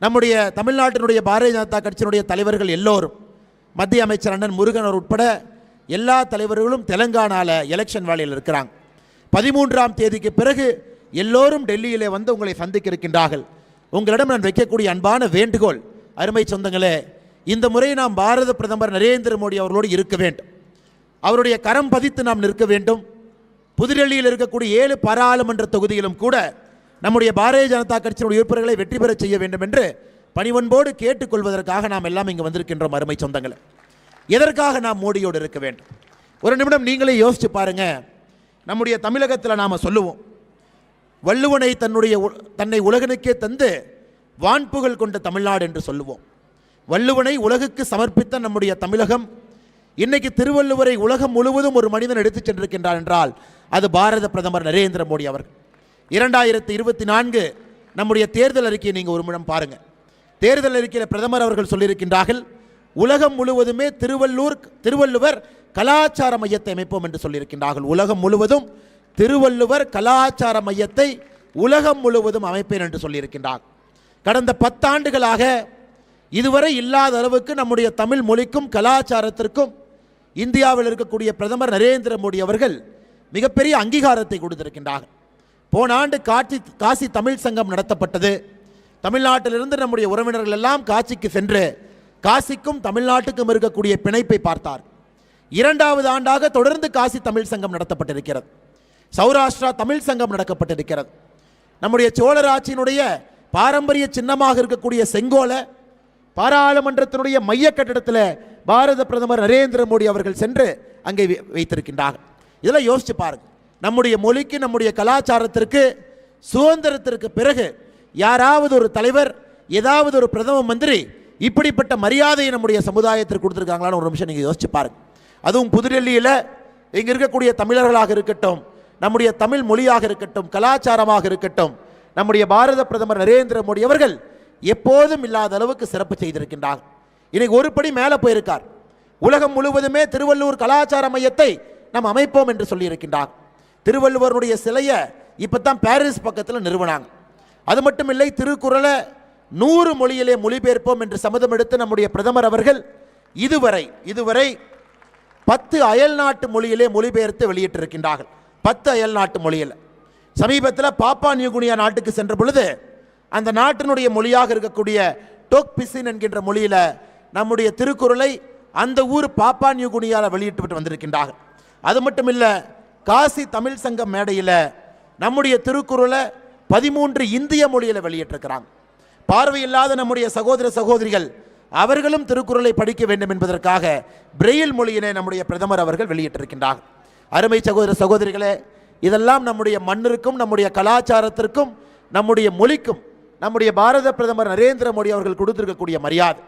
நம்முடைய தமிழ்நாட்டினுடைய பாரதிய ஜனதா கட்சியினுடைய தலைவர்கள் எல்லோரும், மத்திய அமைச்சர் அண்ணன் முருகன் உட்பட எல்லா தலைவர்களும் தெலங்கானாவில் எலெக்ஷன் வேலையில் இருக்கிறாங்க. 13ஆம் தேதிக்கு பிறகு எல்லோரும் டெல்லியிலே வந்து உங்களை சந்திக்க இருக்கின்றார்கள். உங்களிடம் நான் வைக்கக்கூடிய அன்பான வேண்டுகோள், அருமை சொந்தங்களே, இந்த முறை நாம் பாரத பிரதமர் நரேந்திர மோடி அவர்களோடு இருக்க வேண்டும். அவருடைய கரம் பதித்து நாம் நிற்க வேண்டும். புதுடெல்லியில் இருக்கக்கூடிய 7 பாராளுமன்ற தொகுதியிலும் கூட நம்முடைய பாரதிய ஜனதா கட்சியினுடைய உறுப்பினர்களை வெற்றி பெற செய்ய வேண்டும் என்று பணிவன்போடு கேட்டுக்கொள்வதற்காக நாம் எல்லாம் இங்கே வந்திருக்கின்றோம். அருமை சொந்தங்களே, எதற்காக நாம் மோடியோடு இருக்க வேண்டும்? ஒரு நிமிடம் நீங்களே யோசிச்சு பாருங்க. நம்முடைய தமிழகத்தில் நாம் சொல்லுவோம், வள்ளுவனை தன்னை உலகனுக்கே தந்து வான்புகழ் கொண்ட தமிழ்நாடு என்று சொல்லுவோம். வள்ளுவனை உலகுக்கு சமர்ப்பித்த நம்முடைய தமிழகம் இன்னைக்கு திருவள்ளுவரை உலகம் முழுவதும் ஒரு மனிதன் எடுத்துச் சென்றிருக்கின்றார் என்றால் அது பாரத பிரதமர் நரேந்திர மோடி அவர்கள். 2024 நம்முடைய தேர்தல் அறிக்கையை நீங்கள் ஒரு நிமிடம் பாருங்கள். தேர்தல் அறிக்கையில் பிரதமர் அவர்கள் சொல்லியிருக்கின்றார்கள், உலகம் முழுவதுமே திருவள்ளுவர் கலாச்சார மையத்தை அமைப்போம் என்று சொல்லியிருக்கின்றார்கள். உலகம் முழுவதும் திருவள்ளுவர் கலாச்சார மையத்தை உலகம் முழுவதும் அமைப்பேன் என்று சொல்லியிருக்கின்றார். கடந்த 10 ஆண்டுகளாக இதுவரை இல்லாத அளவுக்கு நம்முடைய தமிழ் மொழிக்கும் கலாச்சாரத்திற்கும் இந்தியாவில் இருக்கக்கூடிய பிரதமர் நரேந்திர மோடி அவர்கள் மிகப்பெரிய அங்கீகாரத்தை கொடுத்திருக்கின்றார்கள். போன ஆண்டு காசி தமிழ் சங்கம் நடத்தப்பட்டது. தமிழ்நாட்டிலிருந்து நம்முடைய உறவினர்கள் எல்லாம் காசிக்கு சென்று காசிக்கும் தமிழ்நாட்டுக்கும் இருக்கக்கூடிய பிணைப்பை பார்த்தார். 2வது ஆண்டாக தொடர்ந்து காசி தமிழ் சங்கம் நடத்தப்பட்டிருக்கிறது. சௌராஷ்டிரா தமிழ் சங்கம் நடக்கப்பட்டிருக்கிறது. நம்முடைய சோழர் ஆட்சியினுடைய பாரம்பரிய சின்னமாக இருக்கக்கூடிய செங்கோலை பாராளுமன்றத்தினுடைய மைய கட்டிடத்தில் பாரத பிரதமர் நரேந்திர மோடி அவர்கள் சென்று அங்கே வைத்திருக்கின்றார்கள். இதெல்லாம் யோசிச்சு பாருங்க. நம்முடைய மொழிக்கு, நம்முடைய கலாச்சாரத்திற்கு சுதந்திரத்திற்கு பிறகு யாராவது ஒரு தலைவர், ஏதாவது ஒரு பிரதம மந்திரி இப்படிப்பட்ட மரியாதையை நம்முடைய சமுதாயத்திற்கு கொடுத்துருக்காங்களான்னு ஒரு நிமிஷம் நீங்கள் யோசிச்சு பாருங்க. அதுவும் புதுடெல்லியில் இங்கே இருக்கக்கூடிய தமிழர்களாக இருக்கட்டும், நம்முடைய தமிழ் மொழியாக இருக்கட்டும், கலாச்சாரமாக இருக்கட்டும், நம்முடைய பாரத பிரதமர் நரேந்திர மோடி அவர்கள் எப்போதும் இல்லாத அளவுக்கு சிறப்பு செய்திருக்கின்றார். இன்னைக்கு ஒரு படி மேலே போயிருக்கார். உலகம் முழுவதுமே திருவள்ளுவர் கலாச்சார மையத்தை நாம் அமைப்போம் என்று சொல்லியிருக்கின்றார். திருவள்ளுவருடைய சிலையை இப்போ தான் பாரிஸ் பக்கத்தில் நிறுவனாங்க. அது மட்டும் இல்லை, திருக்குறளை 100 மொழியிலே மொழிபெயர்ப்போம் என்று சம்மதம் எடுத்து நம்முடைய பிரதமர் அவர்கள் இதுவரை 10 அயல்நாட்டு மொழியிலே மொழிபெயர்த்து வெளியிட்டிருக்கின்றார்கள். 10 அயல்நாட்டு மொழியில். சமீபத்தில் பாப்பா நியூகினியா நாட்டுக்கு சென்ற பொழுது அந்த நாட்டினுடைய மொழியாக இருக்கக்கூடிய டோக் பிசின் என்கின்ற மொழியில் நம்முடைய திருக்குறளை அந்த ஊர் பாப்பா நியூகினியாவில் வெளியிட்டு விட்டு வந்திருக்கின்றார்கள். அது மட்டும் இல்லை, காசி தமிழ் சங்கம் மேடையில் நம்முடைய திருக்குறளை 13 இந்திய மொழியில் வெளியிட்டிருக்கிறாங்க. பார்வையில்லாத நம்முடைய சகோதர சகோதரிகள் அவர்களும் திருக்குறளை படிக்க வேண்டும் என்பதற்காக பிரெயில் மொழியினை நம்முடைய பிரதமர் அவர்கள் வெளியிட்டிருக்கின்றார்கள். அருமை சகோதர சகோதரிகளே, இதெல்லாம் நம்முடைய மண்ணிற்கும், நம்முடைய கலாச்சாரத்திற்கும், நம்முடைய மொழிக்கும் நம்முடைய பாரத பிரதமர் நரேந்திர மோடி அவர்கள் கொடுத்திருக்கக்கூடிய மரியாதை.